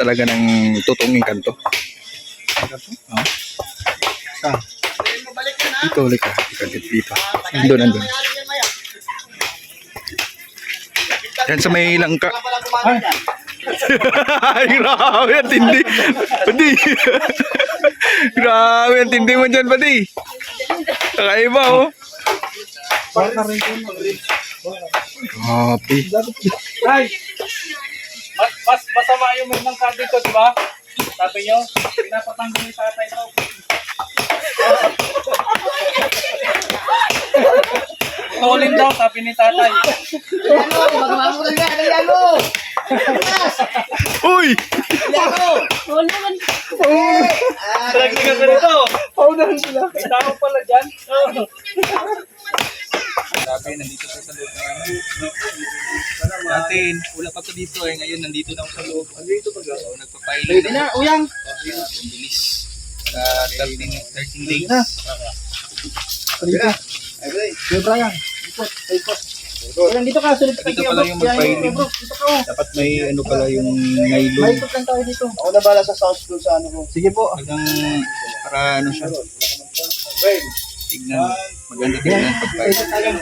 talaga ng totoong engkanto. Oh. Saan? Dito ulit ka. Dito. Nandun. Yan sa may langka. Ay, grabe ang tindi. Pati. Grabe ang tindi mo dyan, pati. Kakaiba, oh. Grabe. Ay! Mas masama yung may langka dito, di ba? Sabi nyo, pinapatanggal ni tatay ito. Tolin daw, sabi ni tatay. Uy! Traglingan ka nito. May tao pala dyan. Sabi, nandito sa loob na ano. Dati, wala pa to dito eh. Ngayon, nandito na ako sa loob. Nandito pa ga? So, nagpapailin. Pwede na, uyang. Ang bilis. 13 days. Pwede na. Kuya Brian, ikot. Nandito ka, sulit ka. Dito pala yung magpailin. Dapat may ano pala yung nylon. May ikot lang tayo dito. Ako na bala sa south doon sa ano ko. Sige po. Hanggang para ano siya. Tignan. Maganda tignan pagpailin.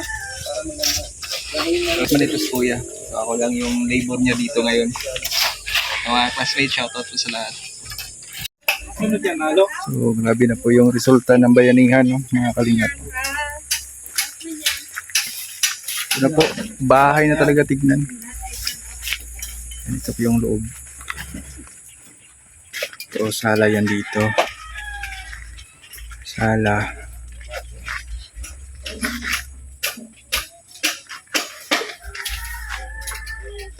Tapos manito si Kuya. So, ako lang yung labor niya dito ngayon. Mga classmates, shoutout po sa lahat. Ano dyan, halo? So, grabe na po yung resulta ng bayanihan, no, mga kalingap. Ito na po, bahay na talaga tignan. Ito po yung loob. Ito, sala yan dito. Sala.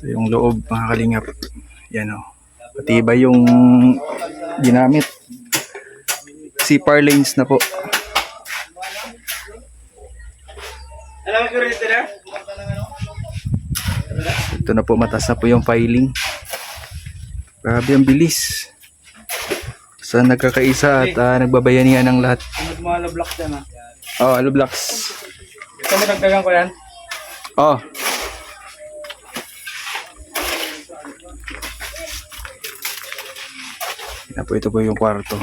Ito yung loob, mga kalingap. Yan, o. Pati ba yung ginamit? CPAR lanes na po. Ito na po, matas na po yung filing. Grabe ang bilis. Sa nagkakaisa at nagbabayanihan ng lahat. Mga blocks dyan ha. Oh, alo blocks. Ito mo nagdagan ko yan. Oh. Yan po, ito po yung kwarto.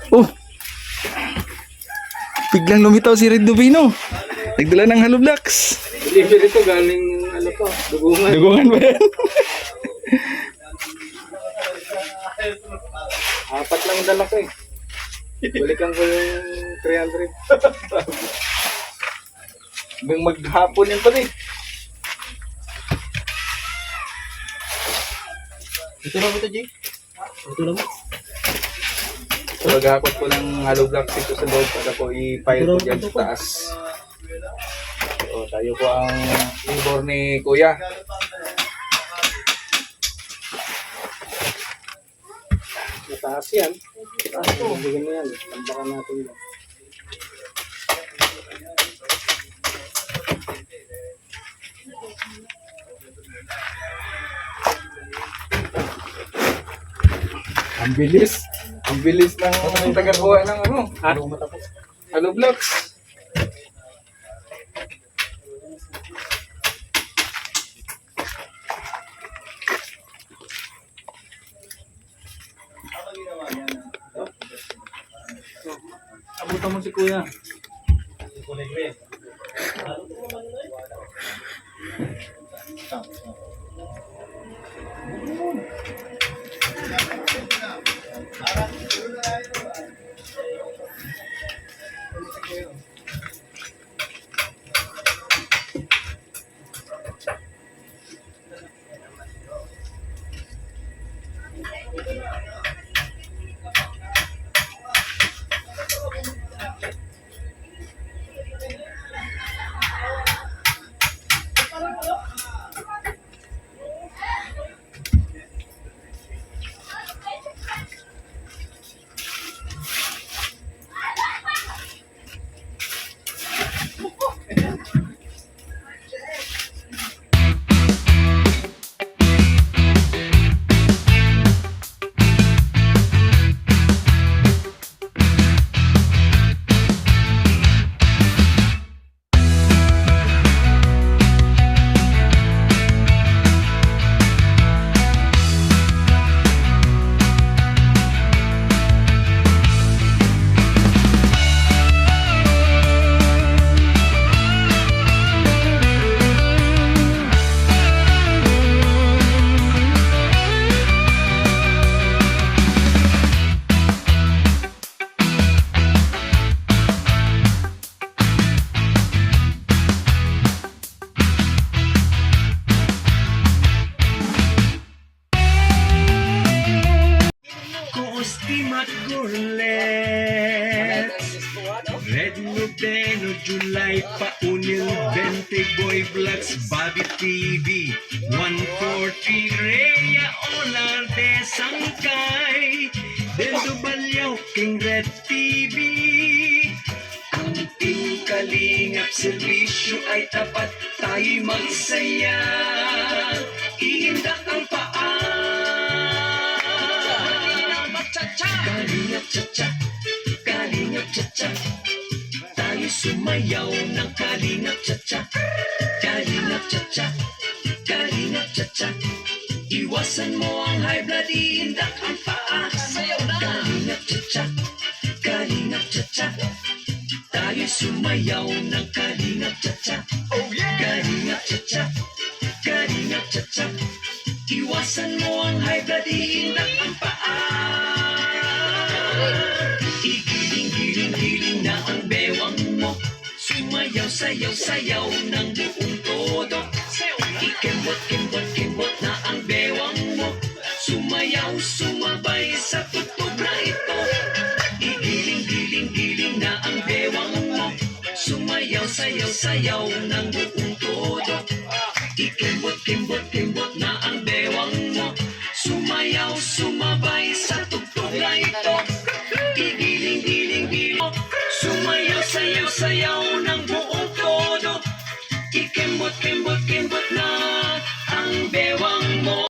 Oh! Biglang lumitaw si Red Dubino. Nagdala ng hollow blocks. Delivery ito galing ano to, dugungan. Dugungan ba yan? Apat lang dala ko eh. Balikan ko yung 300. Hanggang maghapon yun pa rin. Ito lang ito, Jay. Ito lang. So, maghapon po ng hollow blocks ito sa loob para po i-file ko dyan sa taas. So, tayo po ang labor ni Kuya. Mataas yan. Mataas to. Bigyan mo yan. Tambakan natin yan. Ang bilis. Ang bilis ng tagagawa ng ano. Hollow blocks. Abutan mo si Kuya. Rodeno, July, Paunil, 20, Boy Vlogs, Bobby TV, 143, Rhea, Olar, de Sangkay, Deldo Balyaw, King Red TV. Ang Team Kalingap serbisyo ay tapat, tayo'y magsaya, ihindak ang paa. Kalingap cha-cha, Kalingap cha-cha, tayo sumayaw ng Kalingap cha-cha. Kalingap cha-cha, Kalingap cha-cha, iwasan mo ang high blood, ihindak ang paa. Kalingap cha-cha, Kalingap cha-cha, tayo sumayaw ng Kalingap cha-cha. Kalingap cha-cha, Kalingap cha-cha, iwasan mo ang high blood, ihindak ang paa. Igiling-giling-giling na ang bewang mo, sumayaw, sayaw, sayaw ng buong todo. Ikembot-kembot-kembot na ang bewang mo, sumayaw, sumabay sa tugtog na ito. Igiling-giling-giling na ang bewang mo, sumayaw, sayaw, sayaw ng buong todo. Ikembot-kembot-kembot na ang bewang mo, sumayaw, sumabay sa tugtog na ito. Igiling-giling-giling, sumayaw, sayaw, sayaw ng buong todo. Ikembot-kembot-kembot na ang bewang mo.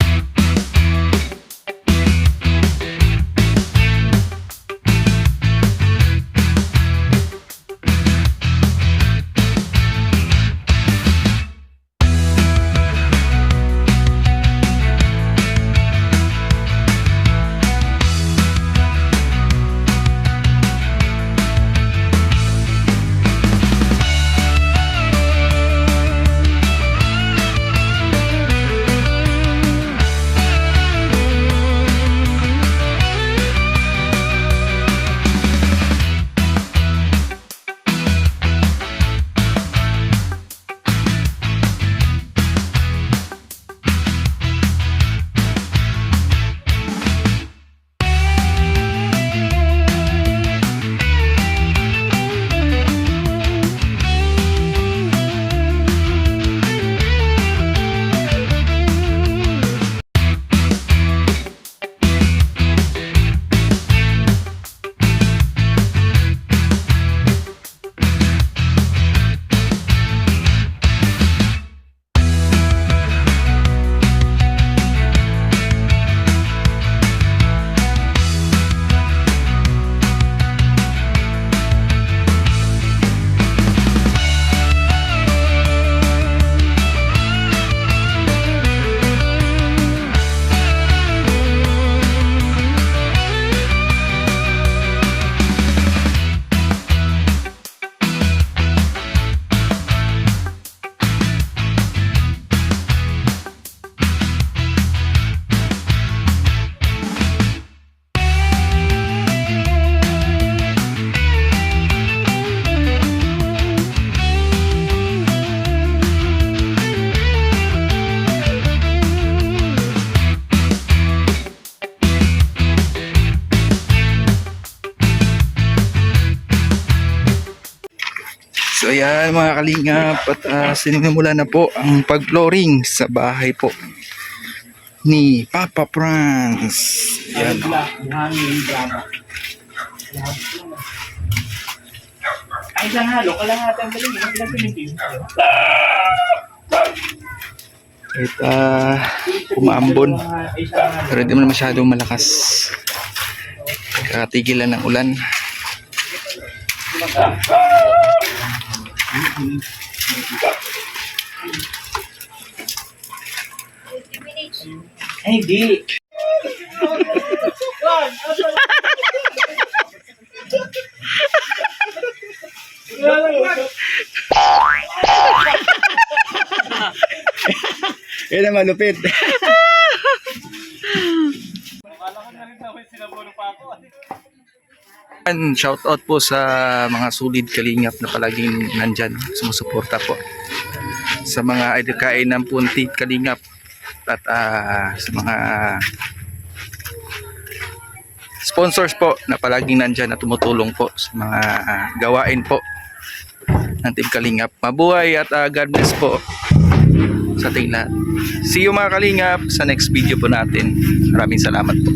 So ayan mga kalingap, at sinimula na po ang pag-flooring sa bahay po ni Papa Franz. Ayan. Ay, isang halo, kalahatan ang galing. Ang ilang pinitin. At umaambon. Pero hindi mo na masyadong malakas. Katigilan ng ulan. Ay, di. Yan ang malupit. Shout out po sa mga solid kalingap na palaging nandyan, sumusuporta po sa mga idikain ng punti kalingap at sa mga sponsors po na palaging nandyan na tumutulong po sa mga gawain po ng Team Kalingap. Mabuhay at God bless po sa ating lahat. See you mga Kalingap sa next video po natin. Maraming salamat po.